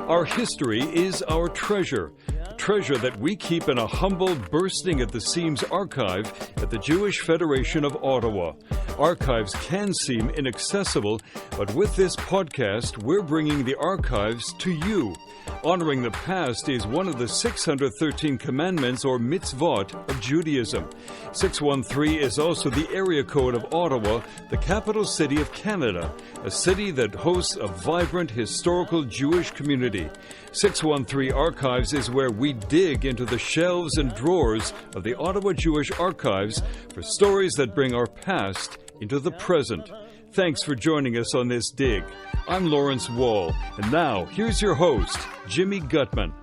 Our history is our treasure. Treasure that we keep in a humble, bursting at the seams archive at the Jewish Federation of Ottawa. Archives can seem inaccessible, but with this podcast, we're bringing the archives to you. Honoring the past is one of the 613 commandments or mitzvot of Judaism. 613 is also the area code of Ottawa, the capital city of Canada, a city that hosts a vibrant historical Jewish community. 613 Archives is where we dig into the shelves and drawers of the Ottawa Jewish archives for stories that bring our past into the present. Thanks for joining us on this dig. I'm Lawrence Wall, and now here's your host, Jimmy Gutman.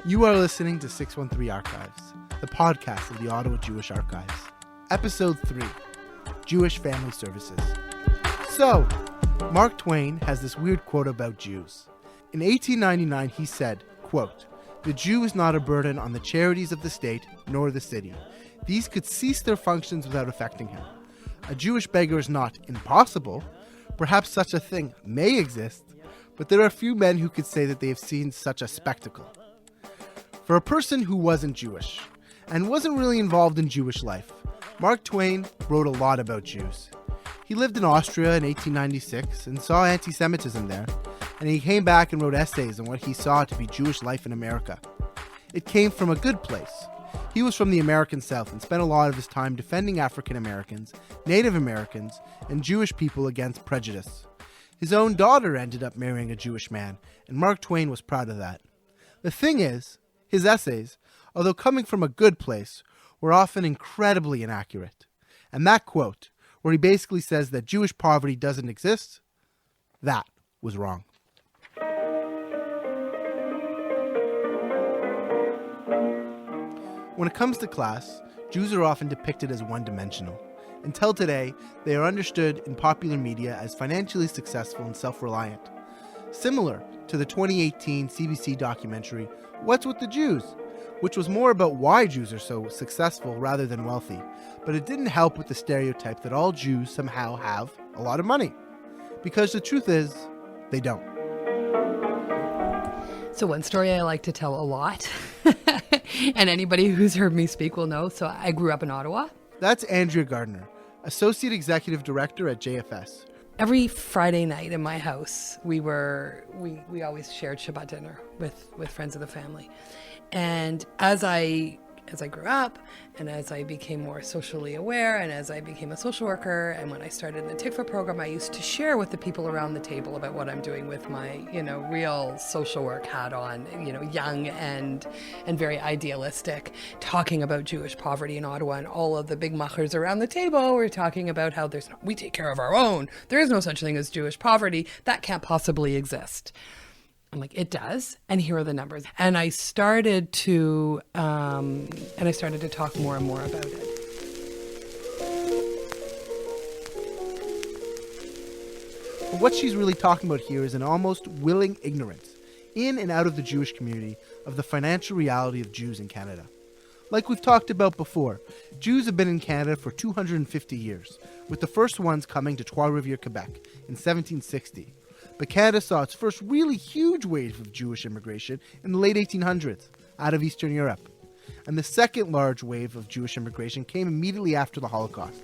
You are listening to 613 Archives, the podcast of the Ottawa Jewish Archives. Episode 3, Jewish Family Services. So, Mark Twain has this weird quote about Jews. In 1899, he said, quote, "The Jew is not a burden on the charities of the state nor the city. These could cease their functions without affecting him. A Jewish beggar is not impossible. Perhaps such a thing may exist, but there are few men who could say that they have seen such a spectacle." For a person who wasn't Jewish and wasn't really involved in Jewish life, Mark Twain wrote a lot about Jews. He lived in Austria in 1896 and saw anti-Semitism there, and he came back and wrote essays on what he saw to be Jewish life in America. It came from a good place. He was from the American South and spent a lot of his time defending African Americans, Native Americans, and Jewish people against prejudice. His own daughter ended up marrying a Jewish man, and Mark Twain was proud of that. The thing is, his essays, although coming from a good place, were often incredibly inaccurate. And that quote, where he basically says that Jewish poverty doesn't exist, that was wrong. When it comes to class, Jews are often depicted as one-dimensional. Until today, they are understood in popular media as financially successful and self-reliant. Similar to the 2018 CBC documentary, What's with the Jews?, which was more about why Jews are so successful rather than wealthy, but it didn't help with the stereotype that all Jews somehow have a lot of money. Because the truth is, they don't. So one story I like to tell a lot, and anybody who's heard me speak will know, so I grew up in Ottawa. That's Andrea Gardner, Associate Executive Director at JFS. Every Friday night in my house, we always shared Shabbat dinner with friends of the family. And as I grew up, and as I became more socially aware, and as I became a social worker, and when I started the TICFA program, I used to share with the people around the table about what I'm doing with my, real social work hat on, young and very idealistic, talking about Jewish poverty in Ottawa, and all of the big machers around the table were talking about how we take care of our own. There is no such thing as Jewish poverty. That can't possibly exist. I'm like, it does, and here are the numbers. And I started to talk more and more about it. But what she's really talking about here is an almost willing ignorance, in and out of the Jewish community, of the financial reality of Jews in Canada. Like we've talked about before, Jews have been in Canada for 250 years, with the first ones coming to Trois-Rivières, Quebec, in 1760. But Canada saw its first really huge wave of Jewish immigration in the late 1800s, out of Eastern Europe. And the second large wave of Jewish immigration came immediately after the Holocaust.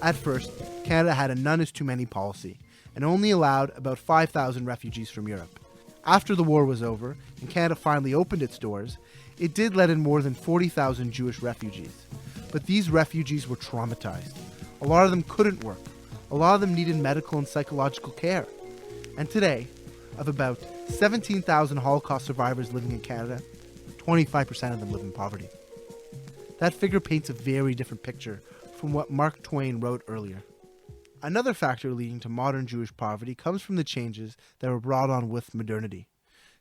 At first, Canada had a none-is-too-many policy, and only allowed about 5,000 refugees from Europe. After the war was over, and Canada finally opened its doors, it did let in more than 40,000 Jewish refugees. But these refugees were traumatized. A lot of them couldn't work. A lot of them needed medical and psychological care. And today, of about 17,000 Holocaust survivors living in Canada, 25% of them live in poverty. That figure paints a very different picture from what Mark Twain wrote earlier. Another factor leading to modern Jewish poverty comes from the changes that were brought on with modernity.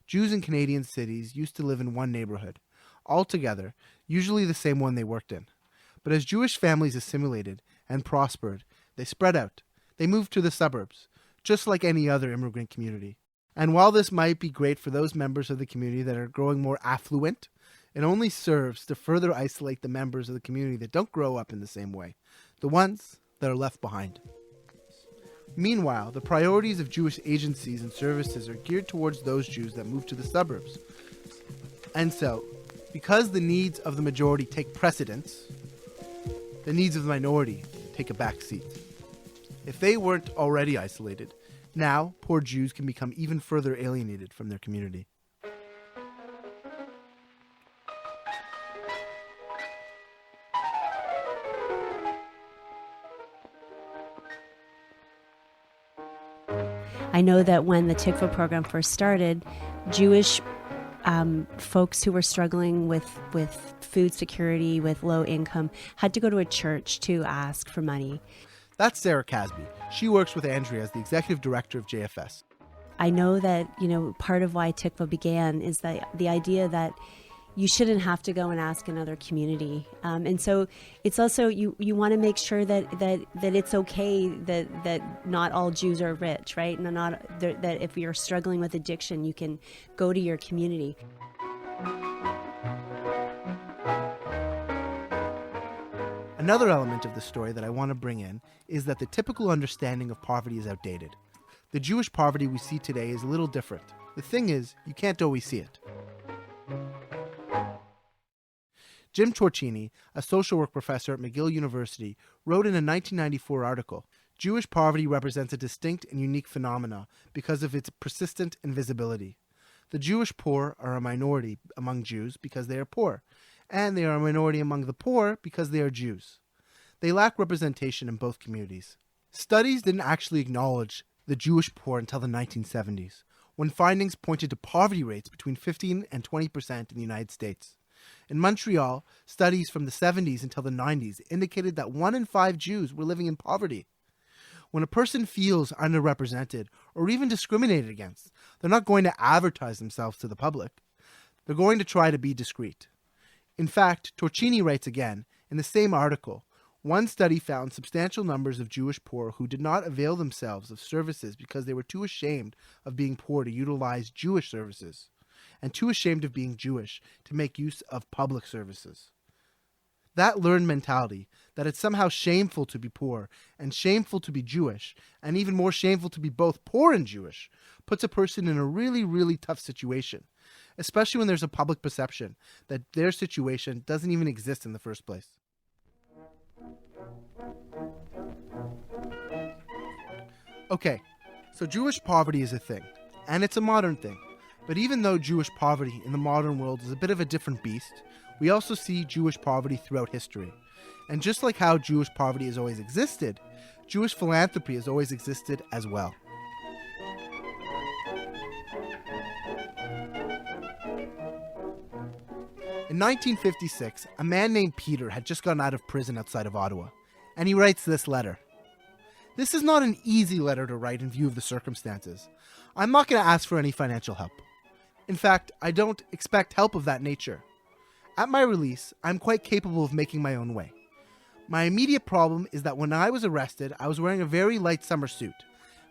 Jews in Canadian cities used to live in one neighborhood, all together, usually the same one they worked in. But as Jewish families assimilated and prospered, they spread out. They moved to the suburbs, just like any other immigrant community. And while this might be great for those members of the community that are growing more affluent, it only serves to further isolate the members of the community that don't grow up in the same way, the ones that are left behind. Meanwhile, the priorities of Jewish agencies and services are geared towards those Jews that move to the suburbs. And so, because the needs of the majority take precedence, the needs of the minority take a back seat. If they weren't already isolated, now poor Jews can become even further alienated from their community. I know that when the Tikva program first started, Jewish folks who were struggling with food security, with low income, had to go to a church to ask for money. That's Sarah Casby. She works with Andrea as the executive director of JFS. I know that, part of why Tikva began is that the idea that you shouldn't have to go and ask another community. And so it's also, you want to make sure that it's okay that not all Jews are rich, right? And that if you're struggling with addiction, you can go to your community. Another element of the story that I want to bring in is that the typical understanding of poverty is outdated. The Jewish poverty we see today is a little different. The thing is, you can't always see it. Jim Torcini, a social work professor at McGill University, wrote in a 1994 article, "Jewish poverty represents a distinct and unique phenomena because of its persistent invisibility. The Jewish poor are a minority among Jews because they are poor, and they are a minority among the poor because they are Jews. They lack representation in both communities." Studies didn't actually acknowledge the Jewish poor until the 1970s, when findings pointed to poverty rates between 15 and 20% in the United States. In Montreal, studies from the 70s until the 90s indicated that 1 in 5 Jews were living in poverty. When a person feels underrepresented or even discriminated against, they're not going to advertise themselves to the public. They're going to try to be discreet. In fact, Torcini writes again, in the same article, one study found substantial numbers of Jewish poor who did not avail themselves of services because they were too ashamed of being poor to utilize Jewish services, and too ashamed of being Jewish to make use of public services. That learned mentality, that it's somehow shameful to be poor and shameful to be Jewish, and even more shameful to be both poor and Jewish, puts a person in a really, really tough situation, especially when there's a public perception that their situation doesn't even exist in the first place. Okay, so Jewish poverty is a thing, and it's a modern thing. But even though Jewish poverty in the modern world is a bit of a different beast, we also see Jewish poverty throughout history. And just like how Jewish poverty has always existed, Jewish philanthropy has always existed as well. In 1956, a man named Peter had just gotten out of prison outside of Ottawa, and he writes this letter. This is not an easy letter to write in view of the circumstances. I'm not going to ask for any financial help. In fact, I don't expect help of that nature. At my release, I'm quite capable of making my own way. My immediate problem is that when I was arrested, I was wearing a very light summer suit.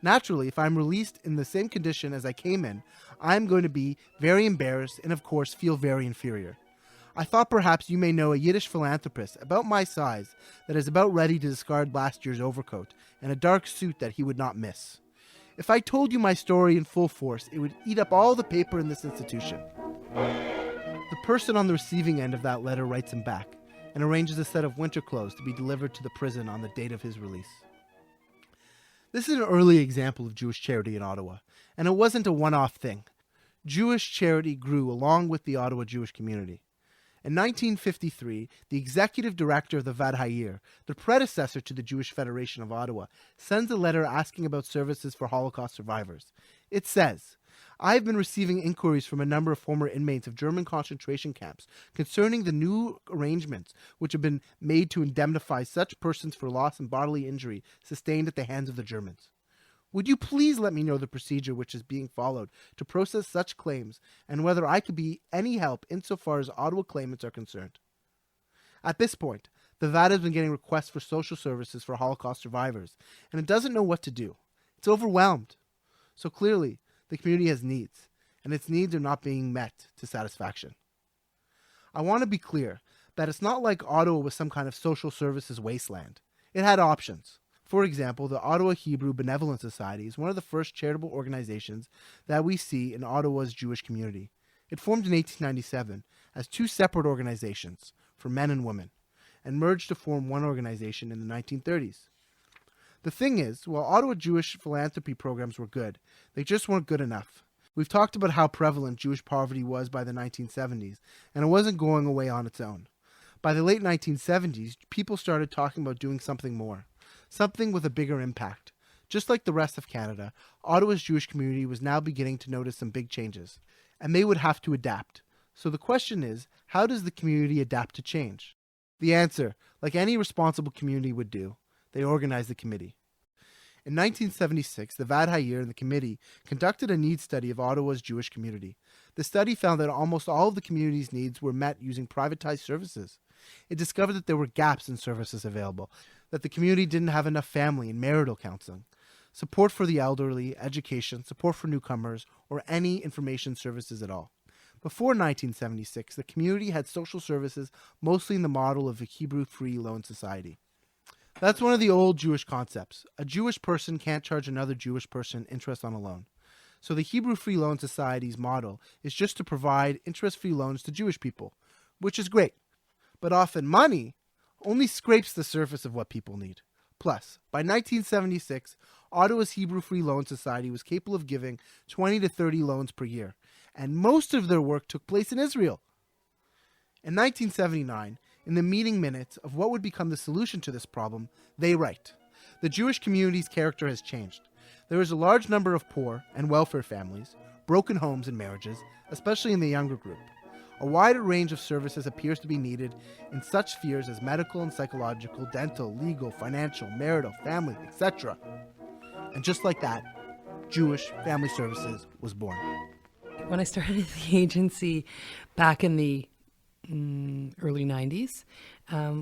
Naturally, if I'm released in the same condition as I came in, I'm going to be very embarrassed and, of course, feel very inferior. I thought perhaps you may know a Yiddish philanthropist about my size that is about ready to discard last year's overcoat and a dark suit that he would not miss. If I told you my story in full force, it would eat up all the paper in this institution. The person on the receiving end of that letter writes him back and arranges a set of winter clothes to be delivered to the prison on the date of his release. This is an early example of Jewish charity in Ottawa, and it wasn't a one-off thing. Jewish charity grew along with the Ottawa Jewish community. In 1953, the executive director of the Vad Hayir, the predecessor to the Jewish Federation of Ottawa, sends a letter asking about services for Holocaust survivors. It says, "I've been receiving inquiries from a number of former inmates of German concentration camps concerning the new arrangements which have been made to indemnify such persons for loss and bodily injury sustained at the hands of the Germans. Would you please let me know the procedure which is being followed to process such claims and whether I could be any help insofar as Ottawa claimants are concerned?" At this point, the VAD has been getting requests for social services for Holocaust survivors, and it doesn't know what to do. It's overwhelmed. So clearly, the community has needs, and its needs are not being met to satisfaction. I want to be clear that it's not like Ottawa was some kind of social services wasteland. It had options. For example, the Ottawa Hebrew Benevolent Society is one of the first charitable organizations that we see in Ottawa's Jewish community. It formed in 1897 as two separate organizations for men and women, and merged to form one organization in the 1930s. The thing is, while Ottawa Jewish philanthropy programs were good, they just weren't good enough. We've talked about how prevalent Jewish poverty was by the 1970s, and it wasn't going away on its own. By the late 1970s, people started talking about doing something more, something with a bigger impact. Just like the rest of Canada, Ottawa's Jewish community was now beginning to notice some big changes, and they would have to adapt. So the question is, how does the community adapt to change? The answer, like any responsible community would do, they organized the committee. In 1976, the Vad Hayir and the committee conducted a needs study of Ottawa's Jewish community. The study found that almost all of the community's needs were met using privatized services. It discovered that there were gaps in services available, that the community didn't have enough family and marital counseling, support for the elderly, education, support for newcomers, or any information services at all. Before 1976, the community had social services mostly in the model of a Hebrew Free Loan Society. That's one of the old Jewish concepts. A Jewish person can't charge another Jewish person interest on a loan. So the Hebrew Free Loan Society's model is just to provide interest-free loans to Jewish people, which is great. But often money only scrapes the surface of what people need. Plus, by 1976, Ottawa's Hebrew Free Loan Society was capable of giving 20 to 30 loans per year, and most of their work took place in Israel. In 1979, in the meeting minutes of what would become the solution to this problem, they write, "The Jewish community's character has changed. There is a large number of poor and welfare families, broken homes and marriages, especially in the younger group. A wider range of services appears to be needed in such spheres as medical and psychological, dental, legal, financial, marital, family, etc." And just like that, Jewish Family Services was born. When I started the agency back in the early 90s,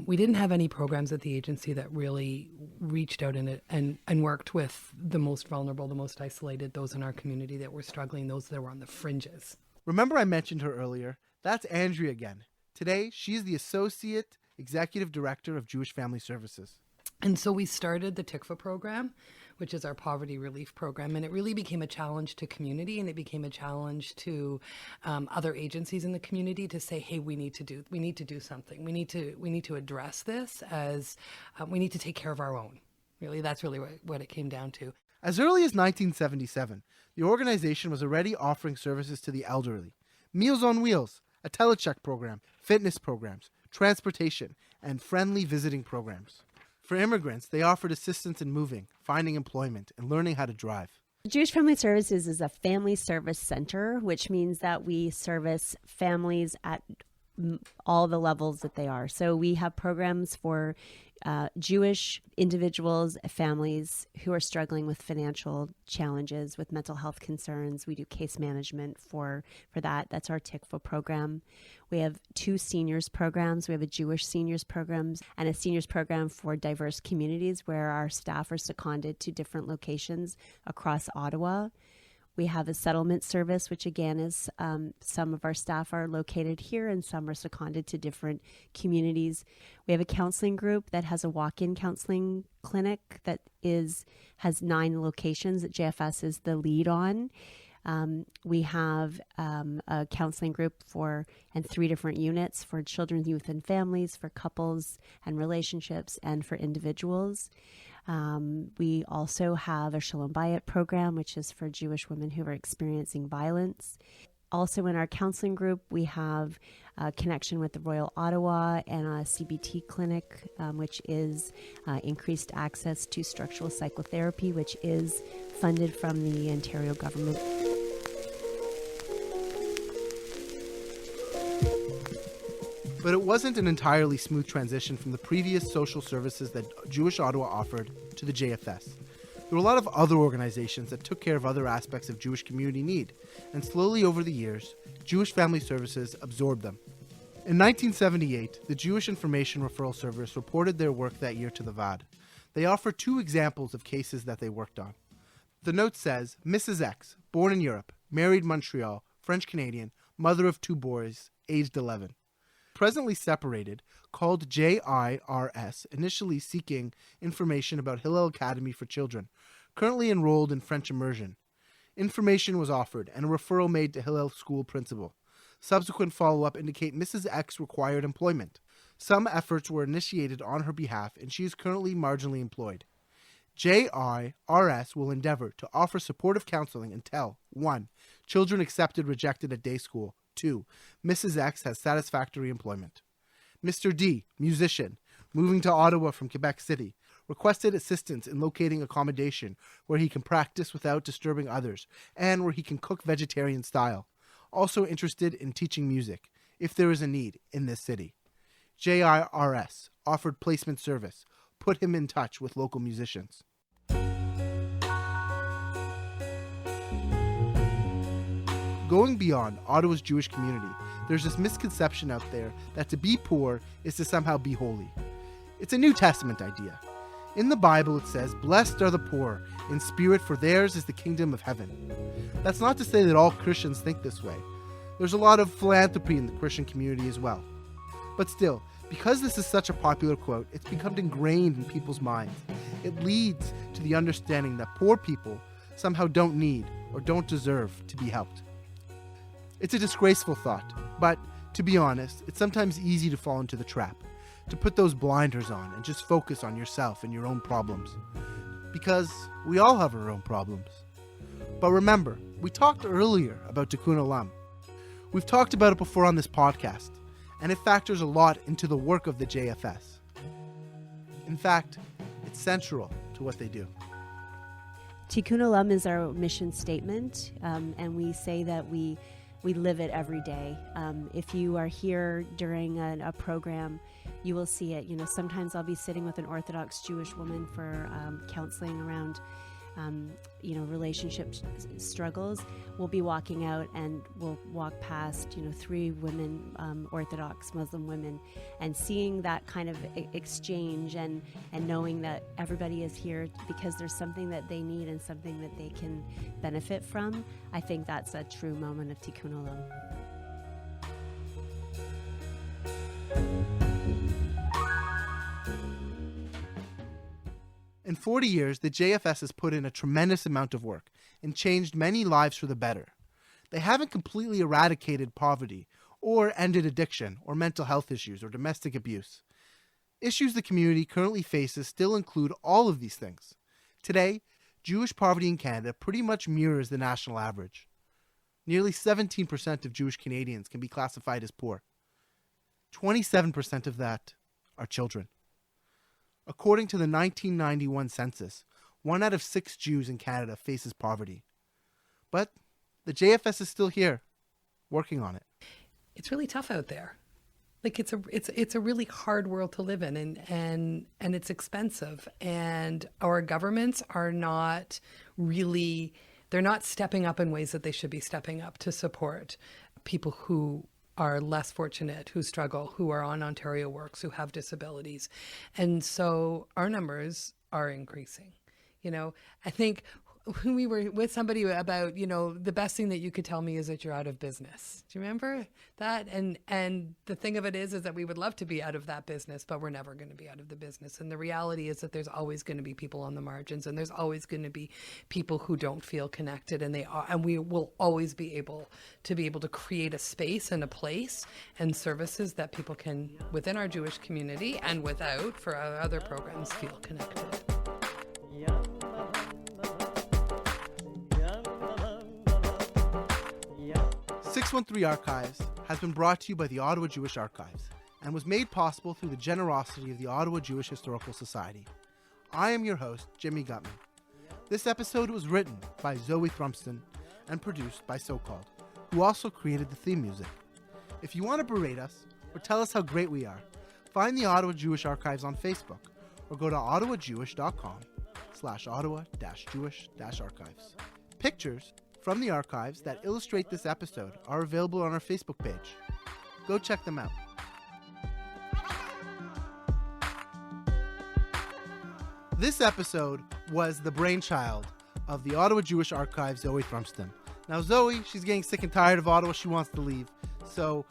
we didn't have any programs at the agency that really reached out and worked with the most vulnerable, the most isolated, those in our community that were struggling, those that were on the fringes. Remember I mentioned her earlier? That's Andrea again. Today, she's the Associate Executive Director of Jewish Family Services. And so we started the TICFA program, which is our poverty relief program, and it really became a challenge to community, and it became a challenge to other agencies in the community to say, hey, we need to do something. We need to address this as we need to take care of our own. Really, that's really what it came down to. As early as 1977, the organization was already offering services to the elderly, Meals on Wheels, a telecheck program, fitness programs, transportation, and friendly visiting programs. For immigrants, they offered assistance in moving, finding employment, and learning how to drive. Jewish Family Services is a family service center, which means that we service families at all the levels that they are. So we have programs for Jewish individuals, families who are struggling with financial challenges, with mental health concerns. We do case management for that. That's our TICFA program. We have 2 seniors programs. We have a Jewish seniors program and a seniors program for diverse communities where our staff are seconded to different locations across Ottawa. We have a settlement service, which again is some of our staff are located here and some are seconded to different communities. We have a counseling group that has a walk-in counseling clinic that has 9 locations that JFS is the lead on. We have a counseling group and 3 different units for children, youth, and families, for couples and relationships, and for individuals. We also have a Shalom Bayit program, which is for Jewish women who are experiencing violence. Also in our counseling group, we have a connection with the Royal Ottawa and a CBT clinic, which is increased access to structural psychotherapy, which is funded from the Ontario government. But it wasn't an entirely smooth transition from the previous social services that Jewish Ottawa offered to the JFS. There were a lot of other organizations that took care of other aspects of Jewish community need, and slowly over the years, Jewish Family Services absorbed them. In 1978, the Jewish Information Referral Service reported their work that year to the VAD. They offer 2 examples of cases that they worked on. The note says, Mrs. X, born in Europe, married Montreal, French-Canadian, mother of 2 boys, aged 11. presently separated, called JIRS, initially seeking information about Hillel Academy for Children, currently enrolled in French immersion. Information was offered and a referral made to Hillel school principal. Subsequent follow-up indicate Mrs. X required employment. Some efforts were initiated on her behalf and she is currently marginally employed. JIRS will endeavor to offer supportive counseling until 1. Children accepted rejected at day school. 2. Mrs. X has satisfactory employment. Mr. D, musician, moving to Ottawa from Quebec City, requested assistance in locating accommodation where he can practice without disturbing others and where he can cook vegetarian style. Also interested in teaching music, if there is a need, in this city. JIRS offered placement service. Put him in touch with local musicians. Going beyond Ottawa's Jewish community, there's this misconception out there that to be poor is to somehow be holy. It's a New Testament idea. In the Bible it says, "Blessed are the poor in spirit, for theirs is the kingdom of heaven." That's not to say that all Christians think this way. There's a lot of philanthropy in the Christian community as well. But still, because this is such a popular quote, it's become ingrained in people's minds. It leads to the understanding that poor people somehow don't need or don't deserve to be helped. It's a disgraceful thought, but to be honest, it's sometimes easy to fall into the trap, to put those blinders on and just focus on yourself and your own problems. Because we all have our own problems. But remember, we talked earlier about Tikkun Olam. We've talked about it before on this podcast, and it factors a lot into the work of the JFS. In fact, it's central to what they do. Tikkun Olam is our mission statement, and we say that we live it every day. If you are here during a program, you will see it. Sometimes I'll be sitting with an Orthodox Jewish woman for counseling around, relationship struggles. We'll be walking out and we'll walk past, 3 women, Orthodox Muslim women, and seeing that kind of exchange and knowing that everybody is here because there's something that they need and something that they can benefit from. I think that's a true moment of Tikkun Olam. In 40 years, the JFS has put in a tremendous amount of work and changed many lives for the better. They haven't completely eradicated poverty or ended addiction or mental health issues or domestic abuse. Issues the community currently faces still include all of these things. Today, Jewish poverty in Canada pretty much mirrors the national average. Nearly 17% of Jewish Canadians can be classified as poor. 27% of that are children. According to the 1991 census, 1 out of 6 Jews in Canada faces poverty. But the JFS is still here, working on it. It's really tough out there. Like it's a really hard world to live in, and it's expensive. And our governments are not really, they're not stepping up in ways that they should be stepping up to support people who are less fortunate, who struggle, who are on Ontario Works, who have disabilities. And so our numbers are increasing. I think when we were with somebody about, the best thing that you could tell me is that you're out of business. Do you remember that? And the thing of it is that we would love to be out of that business, but we're never going to be out of the business. And the reality is that there's always going to be people on the margins, and there's always going to be people who don't feel connected, and we will always be able to create a space and a place and services that people can, within our Jewish community and without, for our other programs, feel connected. 613 Archives has been brought to you by the Ottawa Jewish Archives and was made possible through the generosity of the Ottawa Jewish Historical Society. I am your host, Jimmy Gutman. This episode was written by Zoe Thrumston and produced by SoCalled, who also created the theme music. If you want to berate us or tell us how great we are, find the Ottawa Jewish Archives on Facebook or go to ottawajewish.com/Ottawa-Jewish-Archives. Pictures from the archives that illustrate this episode are available on our Facebook page. Go check them out. This episode was the brainchild of the Ottawa Jewish Archives, Zoe Thrumston. Now Zoe, she's getting sick and tired of Ottawa. She wants to leave. So